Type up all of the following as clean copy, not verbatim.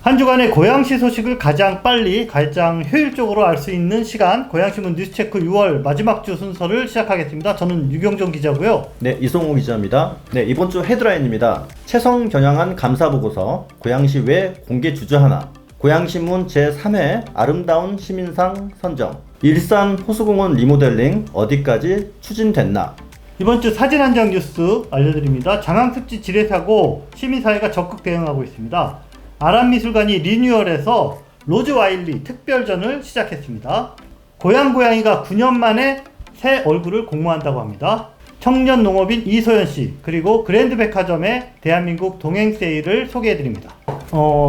한 주간의 고양시 소식을 가장 빨리, 가장 효율적으로 알 수 있는 시간, 고양신문 뉴스체크 6월 마지막 주 순서를 시작하겠습니다. 저는 유경종 기자고요. 네, 이성호 기자입니다. 네, 이번 주 헤드라인입니다. 채성 겨냥한 감사보고서, 고양시 왜 공개 주저하나, 고양신문 제3회 아름다운 시민상 선정, 일산 호수공원 리모델링 어디까지 추진됐나. 이번 주 사진 한 장 뉴스 알려드립니다. 장항습지 지뢰사고 시민사회가 적극 대응하고 있습니다. 아람미술관이 리뉴얼해서 로즈 와일리 특별전을 시작했습니다. 고양이가 9년 만에 새 얼굴을 공모한다고 합니다. 청년 농업인 이소연 씨, 그리고 그랜드 백화점의 대한민국 동행 세일을 소개해드립니다.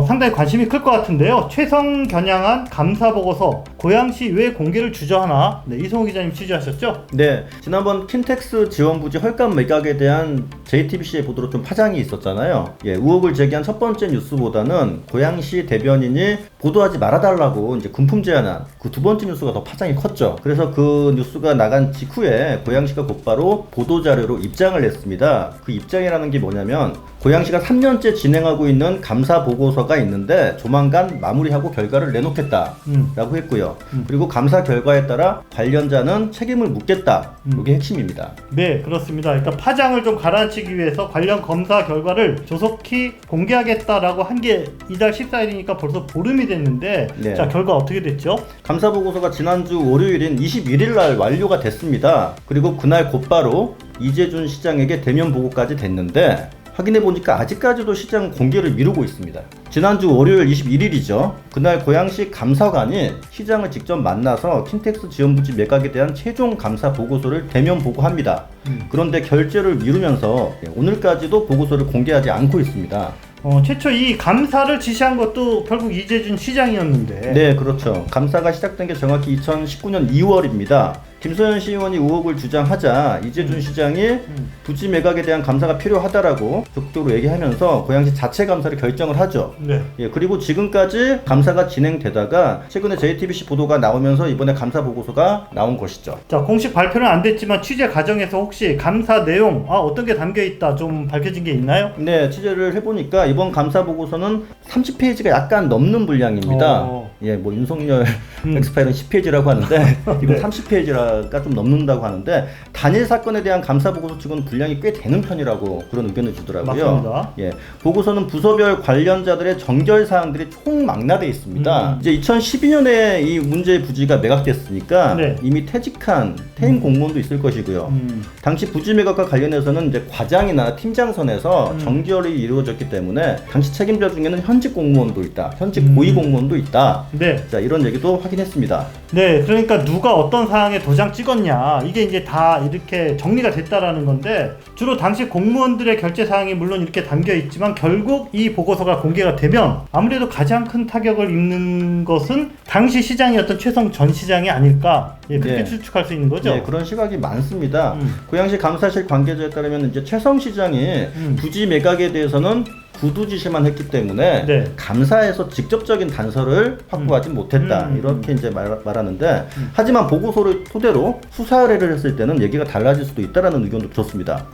상당히 관심이 클 것 같은데요. 채성 겨냥한 감사보고서, 고양시 왜 공개를 주저하나? 네, 이성호 기자님 취재하셨죠? 네, 지난번 킨텍스 지원부지 헐값 매각에 대한 JTBC의 보도로 좀 파장이 있었잖아요. 예, 의혹을 제기한 첫 번째 뉴스보다는 고양시 대변인이 보도하지 말아달라고 이제 군품 제안한 그 두 번째 뉴스가 더 파장이 컸죠. 그래서 그 뉴스가 나간 직후에 고양시가 곧바로 보도자료로 입장을 냈습니다. 그 입장이라는 게 뭐냐면, 고양시가 3년째 진행하고 있는 감사 보고서가 있는데 조만간 마무리하고 결과를 내놓겠다 라고 했고요. 그리고 감사 결과에 따라 관련자는 책임을 묻겠다. 이게 핵심입니다. 네, 그렇습니다. 그러니까 파장을 좀 가라앉히기 위해서 관련 검사 결과를 조속히 공개하겠다라고 한 게 이달 14일이니까 벌써 보름이 됐는데, 네. 자, 결과 어떻게 됐죠? 감사 보고서가 지난주 월요일인 21일 날 완료가 됐습니다. 그리고 그날 곧바로 이재준 시장에게 대면 보고까지 됐는데, 확인해 보니까 아직까지도 시장 공개를 미루고 있습니다. 지난주 월요일 21일이죠. 그날 고양시 감사관이 시장을 직접 만나서 킨텍스 지원부지 매각에 대한 최종 감사 보고서를 대면 보고합니다. 그런데 결재를 미루면서 오늘까지도 보고서를 공개하지 않고 있습니다. 최초 이 감사를 지시한 것도 결국 이재준 시장이었는데. 네, 그렇죠. 감사가 시작된 게 정확히 2019년 2월입니다. 김소연 시의원이 의혹을 주장하자 이재준 시장이 부지 매각에 대한 감사가 필요하다라고 적극적으로 얘기하면서 고양시 자체 감사를 결정을 하죠. 네. 예, 그리고 지금까지 감사가 진행되다가 최근에 JTBC 보도가 나오면서 이번에 감사 보고서가 나온 것이죠. 자, 공식 발표는 안 됐지만 취재 과정에서 혹시 감사 내용 어떤 게 담겨 있다 좀 밝혀진 게 있나요? 네, 취재를 해보니까 이번 감사 보고서는 30페이지가 약간 넘는 분량입니다. 예, 뭐 윤석열 엑스파일은 10페이지라고 하는데 이건 네. 30페이지가 좀 넘는다고 하는데, 단일 사건에 대한 감사 보고서 측은 분량이 꽤 되는 편이라고 그런 의견을 주더라고요. 맞습니다. 예, 보고서는 부서별 관련자들의 정결 사항들이 총망라되어 있습니다. 이제 2012년에 이 문제의 부지가 매각됐으니까 네. 이미 퇴직한 퇴임 공무원도 있을 것이고요. 당시 부지 매각과 관련해서는 이제 과장이나 팀장 선에서 정결이 이루어졌기 때문에 당시 책임자 중에는 현직 공무원도 있다, 현직 고위 공무원도 있다. 네. 자, 이런 얘기도 확인했습니다. 네, 그러니까 누가 어떤 사항에 도장 찍었냐, 이게 이제 다 이렇게 정리가 됐다라는 건데, 주로 당시 공무원들의 결제 사항이 물론 이렇게 담겨 있지만 결국 이 보고서가 공개가 되면 아무래도 가장 큰 타격을 입는 것은 당시 시장이었던 최성 전 시장이 아닐까, 예, 그렇게 네. 추측할 수 있는 거죠. 네, 그런 시각이 많습니다. 고양시 감사실 관계자에 따르면 이제 최성 시장이 부지 매각에 대해서는 구두 지시만 했기 때문에 네. 감사에서 직접적인 단서를 확보하지 못했다, 이렇게 이제 말하는데, 하지만 보고서를 토대로 수사 의뢰를 했을 때는 얘기가 달라질 수도 있다라는 의견도 좋습니다.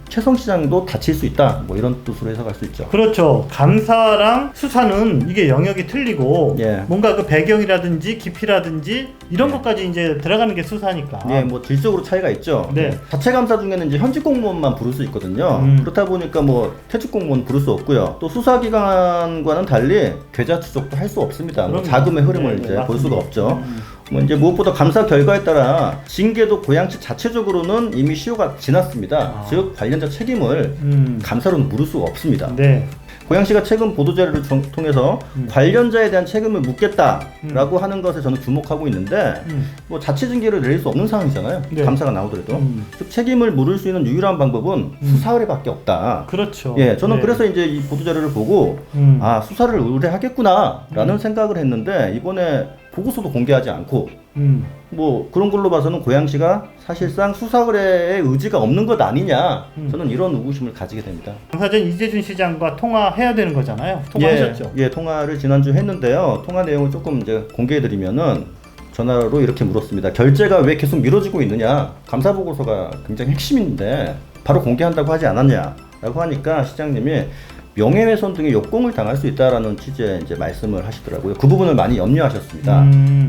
최성 시장도 다칠 수 있다, 뭐 이런 뜻으로 해석할 수 있죠. 그렇죠. 감사랑 수사는 이게 영역이 틀리고, 예. 뭔가 그 배경이라든지 깊이라든지 이런 것까지 이제 들어가는 게 수사니까. 예, 뭐 질적으로 차이가 있죠. 네. 자체 감사 중에는 이제 현직 공무원만 부를 수 있거든요. 그렇다 보니까 뭐 퇴직 공무원 부를 수 없고요. 또 수사기관과는 달리 계좌 추적도 할 수 없습니다. 뭐 자금의 흐름을 이제 볼 수가 없죠. 뭐 이제 무엇보다 감사 결과에 따라 징계도 고양시 자체적으로는 이미 시효가 지났습니다. 즉 관련자 책임을 감사로는 물을 수가 없습니다. 네. 고양시가 최근 보도자료를 통해서 관련자에 대한 책임을 묻겠다라고 하는 것에 저는 주목하고 있는데, 뭐 자체 징계를 내릴 수 없는 상황이잖아요. 네. 감사가 나오더라도. 즉 책임을 물을 수 있는 유일한 방법은 수사 의뢰밖에 없다. 그렇죠. 예, 저는 네. 그래서 이제 이 보도자료를 보고 아, 수사를 의뢰하겠구나라는 생각을 했는데, 이번에 보고서도 공개하지 않고 뭐 그런 걸로 봐서는 고양시가 사실상 수사 의뢰의 의지가 없는 것 아니냐, 저는 이런 의구심을 가지게 됩니다. 감사 전 이재준 시장과 통화해야 되는 거잖아요. 통화하셨죠? 예, 통화를 지난주 했는데요. 통화 내용을 조금 이제 공개해드리면은, 전화로 이렇게 물었습니다. 결제가 왜 계속 미뤄지고 있느냐? 감사 보고서가 굉장히 핵심인데 바로 공개한다고 하지 않았냐? 라고 하니까 시장님이 명예훼손 등의 역공을 당할 수 있다라는 취지의 이제 말씀을 하시더라고요. 그 부분을 많이 염려하셨습니다.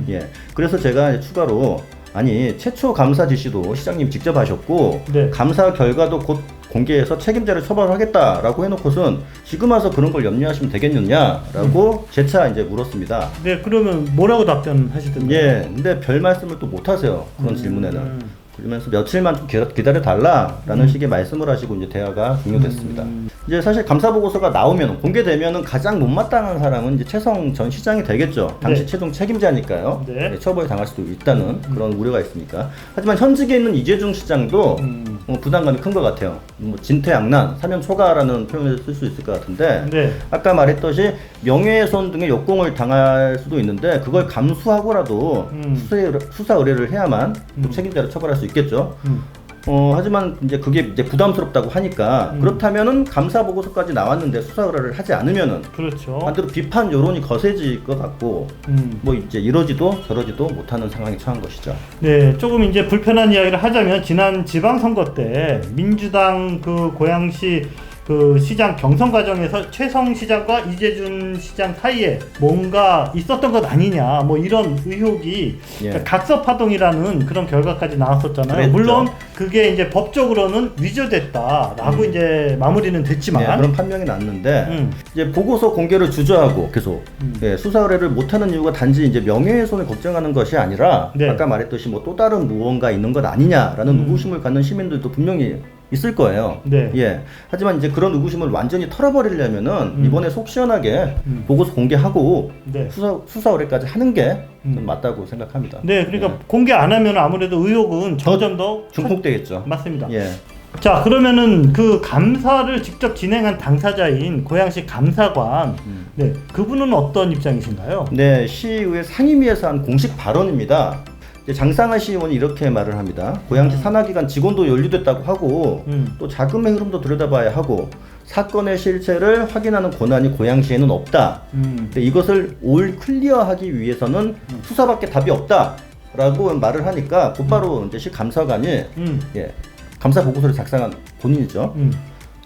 예, 그래서 제가 이제 추가로 아니 최초 감사 지시도 시장님 직접 하셨고 네. 감사 결과도 곧 공개해서 책임자를 처벌하겠다라고 해놓고선 지금 와서 그런 걸 염려하시면 되겠느냐라고 재차 이제 물었습니다. 네, 그러면 뭐라고 답변하시던가요? 예, 근데 별 말씀을 또 못하세요. 그런 질문에는. 그러면서 며칠만 좀 기다려 달라라는 식의 말씀을 하시고 이제 대화가 종료됐습니다. 이제 사실 감사 보고서가 나오면 공개되면은 가장 못마땅한 사람은 이제 최성 전 시장이 되겠죠. 당시 네. 최종 책임자니까요. 네. 예, 처벌 당할 수도 있다는 그런 우려가 있으니까. 하지만 현직에 있는 이재중 시장도 부담감이 큰 것 같아요. 뭐 진퇴양난, 사면 초과라는 표현을 쓸 수 있을 것 같은데 네. 아까 말했듯이 명예훼손 등의 역공을 당할 수도 있는데 그걸 감수하고라도 수사 의뢰를 해야만 또 책임자를 처벌할 수 있겠죠. 하지만 이제 그게 이제 부담스럽다고 하니까 그렇다면은 감사 보고서까지 나왔는데 수사 의뢰를 하지 않으면은 그렇죠. 반대로 비판 여론이 거세질 것 같고 뭐 이제 이러지도 저러지도 못하는 상황에 처한 것이죠. 네, 조금 이제 불편한 이야기를 하자면 지난 지방선거 때 민주당 그 고양시 그 시장 경선 과정에서 최성 시장과 이재준 시장 사이에 뭔가 있었던 것 아니냐, 뭐 이런 의혹이 예. 각서파동이라는 그런 결과까지 나왔었잖아요. 그랬죠. 물론 그게 이제 법적으로는 위조됐다라고 이제 마무리는 됐지만 네, 그런 판명이 났는데 이제 보고서 공개를 주저하고 계속 예, 수사 의뢰를 못하는 이유가 단지 이제 명예훼손을 걱정하는 것이 아니라 네. 아까 말했듯이 뭐 또 다른 무언가 있는 것 아니냐라는 의구심을 갖는 시민들도 분명히 있을 거예요. 네. 예. 하지만 이제 그런 의구심을 완전히 털어버리려면은 이번에 속 시원하게 보고서 공개하고 네. 수사 의뢰까지 하는 게 맞다고 생각합니다. 네, 그러니까 예. 공개 안 하면 아무래도 의혹은 점점 더 증폭되겠죠. 맞습니다. 예. 자, 그러면은 그 감사를 직접 진행한 당사자인 고양시 감사관, 네, 그분은 어떤 입장이신가요? 네, 시의회 상임위에서 한 공식 발언입니다. 이제 장상하 시의원이 이렇게 말을 합니다. 고양시 산하기관 직원도 연루됐다고 하고 또 자금의 흐름도 들여다봐야 하고 사건의 실체를 확인하는 권한이 고양시에는 없다. 근데 이것을 올 클리어하기 위해서는 수사밖에 답이 없다라고 말을 하니까 곧바로 이제 시 감사관이 예, 감사 보고서를 작성한 본인이죠.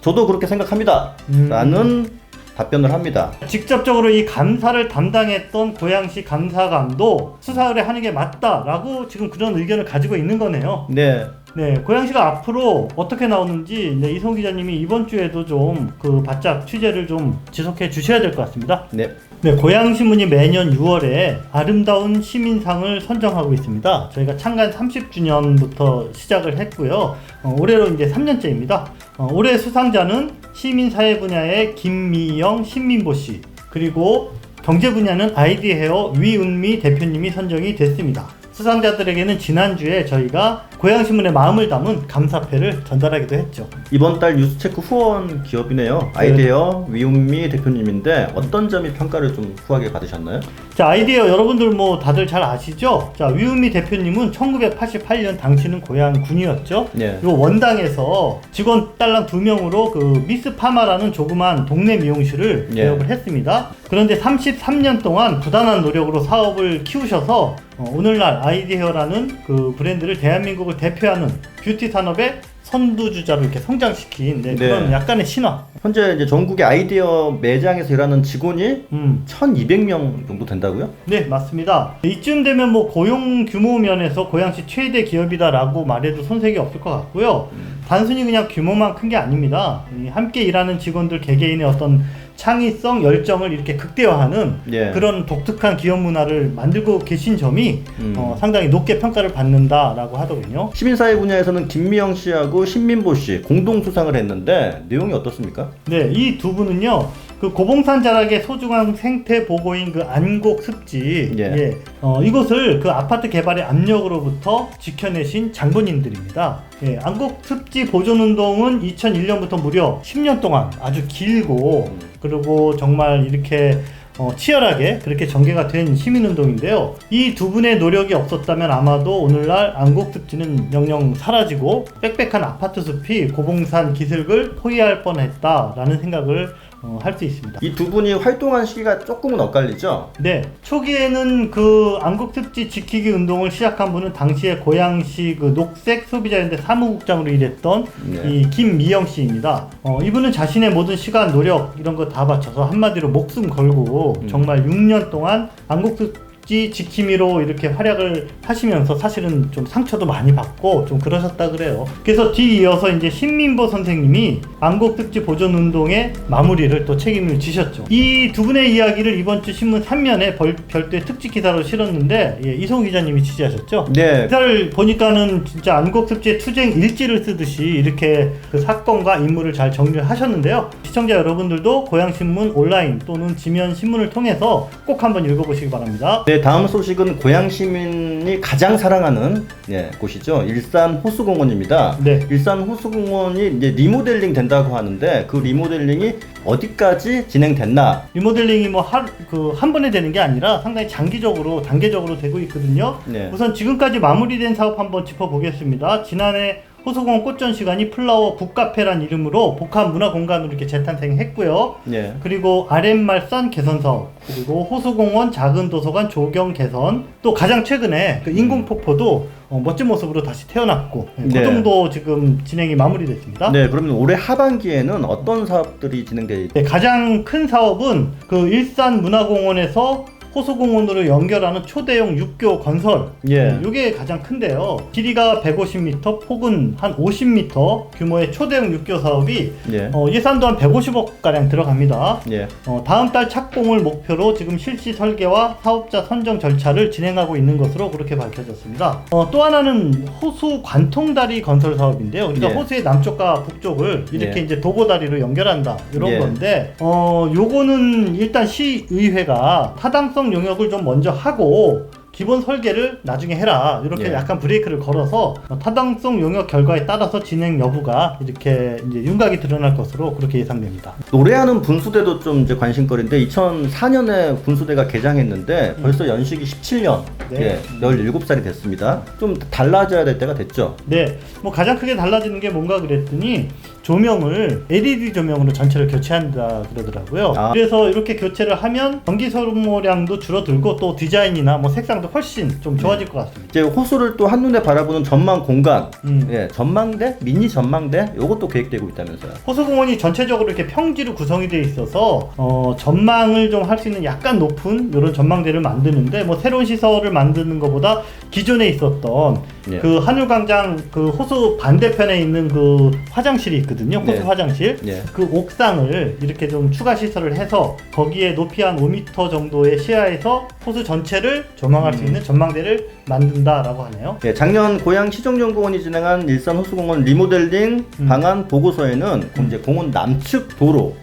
저도 그렇게 생각합니다. 라는 답변을 합니다. 직접적으로 이 감사를 담당했던 고양시 감사관도 수사 의뢰하는 게 맞다라고 지금 그런 의견을 가지고 있는 거네요. 네. 네, 고양시가 앞으로 어떻게 나오는지 네, 이송 기자님이 이번 주에도 좀 그 바짝 취재를 좀 지속해 주셔야 될 것 같습니다. 네. 네, 고양신문이 매년 6월에 아름다운 시민상을 선정하고 있습니다. 저희가 창간 30주년부터 시작을 했고요. 올해로 이제 3년째입니다. 올해 수상자는 시민사회 분야의 김미영 신민보 씨, 그리고 경제 분야는 아이디헤어 위은미 대표님이 선정이 됐습니다. 수상자들에게는 지난주에 저희가 고양신문의 마음을 담은 감사패를 전달하기도 했죠. 이번 달 뉴스체크 후원 기업이네요. 아이디어 위운미 대표님인데 어떤 점이 평가를 좀 후하게 받으셨나요? 자, 아이디어 여러분들 뭐 다들 잘 아시죠? 자, 위운미 대표님은 1988년 당시는 고향 군이었죠. 네. 요 원당에서 직원 딸랑 2명으로 그 미스 파마라는 조그만 동네 미용실을 예. 개업을 했습니다. 그런데 33년 동안 부단한 노력으로 사업을 키우셔서 오늘날 아이디헤어라는 그 브랜드를 대한민국을 대표하는 뷰티 산업의 선두주자로 이렇게 성장시킨 네, 그런 네. 약간의 신화. 현재 이제 전국의 아이디어 매장에서 일하는 직원이 1,200명 정도 된다고요? 네, 맞습니다. 이쯤 되면 뭐 고용 규모 면에서 고양시 최대 기업이다라고 말해도 손색이 없을 것 같고요. 단순히 그냥 규모만 큰 게 아닙니다. 함께 일하는 직원들 개개인의 어떤 창의성, 열정을 이렇게 극대화하는 예. 그런 독특한 기업 문화를 만들고 계신 점이 상당히 높게 평가를 받는다라고 하더군요. 시민사회 분야에서는 김미영 씨하고 신민보 씨 공동 수상을 했는데 내용이 어떻습니까? 네, 이 두 분은요, 그 고봉산 자락의 소중한 생태 보고인 그 안곡 습지, 예. 이곳을 그 아파트 개발의 압력으로부터 지켜내신 장본인들입니다. 예, 안곡 습지 보존 운동은 2001년부터 무려 10년 동안 아주 길고 그리고 정말 이렇게 치열하게 그렇게 전개가 된 시민운동인데요. 이 두 분의 노력이 없었다면 아마도 오늘날 안곡습지는 영영 사라지고 빽빽한 아파트 숲이 고봉산 기슭을 포위할 뻔했다라는 생각을 할 수 있습니다. 이 두 분이 활동한 시기가 조금은 엇갈리죠? 네, 초기에는 그 안국습지 지키기 운동을 시작한 분은 당시에 고양시 그 녹색 소비자연대 사무국장으로 일했던 네. 이 김미영 씨입니다. 이분은 자신의 모든 시간, 노력 이런 거 다 바쳐서 한마디로 목숨 걸고 정말 6년 동안 안국습지 지킴이로 이렇게 활약을 하시면서 사실은 좀 상처도 많이 받고 좀 그러셨다 그래요. 그래서 뒤이어서 이제 신민보 선생님이 안국습지 보존 운동의 마무리를 또 책임을 지셨죠. 이 두 분의 이야기를 이번 주 신문 3면에 별도의 특집 기사로 실었는데 이송 기자님이 취재하셨죠. 네. 기사를 보니까는 진짜 안국습지의 투쟁 일지를 쓰듯이 이렇게 그 사건과 인물을 잘 정리를 하셨는데요. 시청자 여러분들도 고양신문 온라인 또는 지면 신문을 통해서 꼭 한번 읽어보시기 바랍니다. 네, 다음 소식은 고양 시민이 가장 사랑하는 곳이죠. 일산 호수공원입니다. 네. 일산 호수공원이 이제 리모델링 된다고 하는데 그 리모델링이 어디까지 진행됐나? 리모델링이 뭐 한 번에 되는 게 아니라 상당히 장기적으로 단계적으로 되고 있거든요. 네. 우선 지금까지 마무리된 사업 한번 짚어보겠습니다. 지난해 호수공원 꽃전 시간이 플라워 북카페란 이름으로 복합 문화 공간으로 이렇게 재탄생했고요. 네. 그리고 아랫말산 개선 사업, 그리고 호수공원 작은 도서관 조경 개선, 또 가장 최근에 그 인공폭포도 멋진 모습으로 다시 태어났고, 그 네. 정도 지금 진행이 마무리됐습니다. 네, 그러면 올해 하반기에는 어떤 사업들이 진행돼 네, 가장 큰 사업은 그 일산 문화공원에서 호수공원으로 연결하는 초대형 육교 건설. 예. 이게 가장 큰데요. 길이가 150m, 폭은 한 50m 규모의 초대형 육교 사업이 예. 예산도 한 150억 가량 들어갑니다. 예. 다음 달 착공을 목표로 지금 실시 설계와 사업자 선정 절차를 진행하고 있는 것으로 그렇게 밝혀졌습니다. 또 하나는 호수 관통다리 건설 사업인데요. 그러니까 예. 호수의 남쪽과 북쪽을 이렇게 예. 이제 도보다리로 연결한다 이런 예. 건데, 요거는 일단 시의회가 타당성 용역을 좀 먼저 하고 기본 설계를 나중에 해라 이렇게 예. 약간 브레이크를 걸어서 타당성 용역 결과에 따라서 진행 여부가 이렇게 이제 윤곽이 드러날 것으로 그렇게 예상됩니다. 노래하는 분수대도 좀 이제 관심거리인데 2004년에 분수대가 개장했는데 벌써 연식이 17년, 네. 17살이 됐습니다. 좀 달라져야 될 때가 됐죠. 네, 뭐 가장 크게 달라지는 게 뭔가 그랬더니 조명을 LED 조명으로 전체를 교체한다 그러더라고요. 그래서 이렇게 교체를 하면 전기 소모량도 줄어들고 또 디자인이나 뭐 색상도 훨씬 좀 좋아질 것 같습니다. 이제 호수를 또 한눈에 바라보는 전망 공간, 음. 전망대, 미니 전망대, 이것도 계획되고 있다면서요. 호수공원이 전체적으로 이렇게 평지로 구성이 되어 있어서 전망을 좀 할 수 있는 약간 높은 이런 전망대를 만드는데, 뭐 새로운 시설을 만드는 것보다 기존에 있었던 네. 그 한울광장 그 호수 반대편에 있는 그 화장실이 있거든요. 호수 네. 화장실. 네. 그 옥상을 이렇게 좀 추가 시설을 해서 거기에 높이 한 5m 정도의 시야에서 호수 전체를 조망할 수 있는 전망대를 만든다라고 하네요. 예, 작년 고양시정연구원이 진행한 일산 호수공원 리모델링 방안 보고서에는 이제 공원 남측 도로,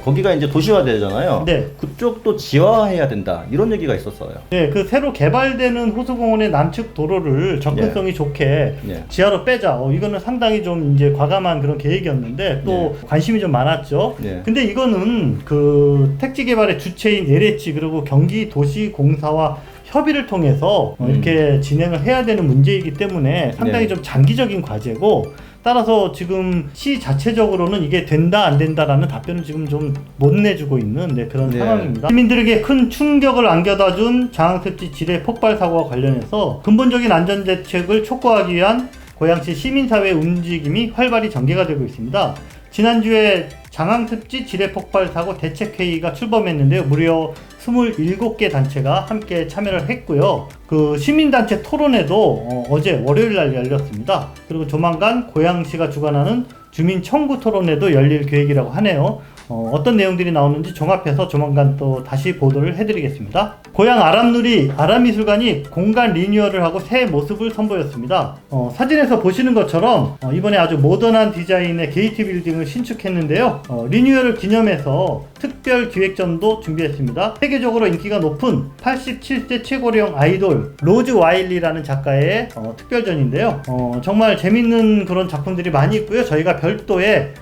거기가 이제 도시화되잖아요. 네. 그쪽도 지하화해야 된다 이런 얘기가 있었어요. 네, 그 새로 개발되는 호수공원의 남측 도로를 접근성이 좋게 예. 지하로 빼자. 이거는 상당히 좀 이제 과감한 그런 계획이었는데 또 관심이 좀 많았죠. 예. 근데 이거는 그 택지 개발의 주체인 LH 그리고 경기도시공사와 협의를 통해서 이렇게 진행을 해야 되는 문제이기 때문에 상당히 좀 장기적인 과제고, 따라서 지금 시 자체적으로는 이게 된다 안 된다라는 답변을 지금 좀 못 내주고 있는 그런 상황입니다. 시민들에게 큰 충격을 안겨다준 장항습지 지뢰 폭발 사고와 관련해서 근본적인 안전 대책을 촉구하기 위한 고양시 시민사회 움직임이 활발히 전개가 되고 있습니다. 지난주에 장항습지 지뢰 폭발 사고 대책회의가 출범했는데요. 무려 27개 단체가 함께 참여를 했고요. 그 시민단체 토론회도 어제 월요일 날 열렸습니다. 그리고 조만간 고양시가 주관하는 주민 청구 토론회도 열릴 계획이라고 하네요. 어떤 내용들이 나오는지 종합해서 조만간 또 다시 보도를 해드리겠습니다. 고양 아람누리 아람미술관이 공간 리뉴얼을 하고 새 모습을 선보였습니다. 사진에서 보시는 것처럼 이번에 아주 모던한 디자인의 게이트 빌딩을 신축했는데요. 리뉴얼을 기념해서 특별 기획전도 준비했습니다. 세계적으로 인기가 높은 87세 최고령 아이돌 로즈 와일리라는 작가의 특별전인데요. 정말 재밌는 그런 작품들이 많이 있고요. 저희가 별도의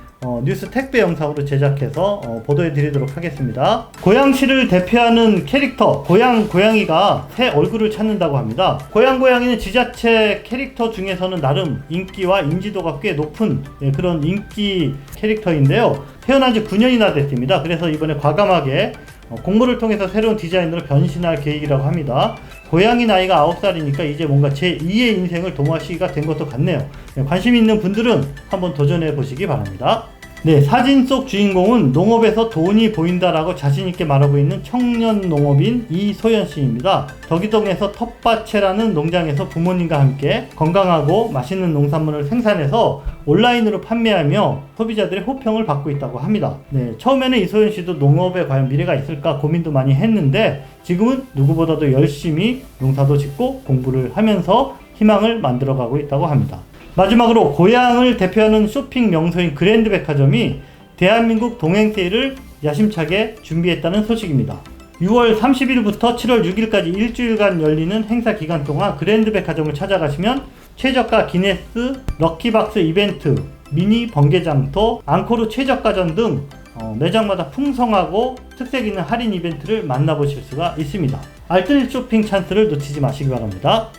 뉴스 택배 영상으로 제작해서 보도해 드리도록 하겠습니다. 고양시를 대표하는 캐릭터 고양이가 새 얼굴을 찾는다고 합니다. 고양이는 지자체 캐릭터 중에서는 나름 인기와 인지도가 꽤 높은 그런 인기 캐릭터인데요. 태어난 지 9년이나 됐습니다. 그래서 이번에 과감하게 공모를 통해서 새로운 디자인으로 변신할 계획이라고 합니다. 고양이 나이가 9살이니까 이제 뭔가 제2의 인생을 도모하시기가 된 것도 같네요. 관심 있는 분들은 한번 도전해 보시기 바랍니다. 네, 사진 속 주인공은 농업에서 돈이 보인다라고 자신있게 말하고 있는 청년 농업인 이소연 씨입니다. 덕이동에서 텃밭채라는 농장에서 부모님과 함께 건강하고 맛있는 농산물을 생산해서 온라인으로 판매하며 소비자들의 호평을 받고 있다고 합니다. 네, 처음에는 이소연 씨도 농업에 과연 미래가 있을까 고민도 많이 했는데 지금은 누구보다도 열심히 농사도 짓고 공부를 하면서 희망을 만들어가고 있다고 합니다. 마지막으로 고향을 대표하는 쇼핑 명소인 그랜드 백화점이 대한민국 동행 세일을 야심차게 준비했다는 소식입니다. 6월 30일부터 7월 6일까지 일주일간 열리는 행사 기간 동안 그랜드 백화점을 찾아가시면 최저가 기네스, 럭키박스 이벤트, 미니 번개장터, 앙코르 최저가전 등 매장마다 풍성하고 특색 있는 할인 이벤트를 만나보실 수가 있습니다. 알뜰 쇼핑 찬스를 놓치지 마시기 바랍니다.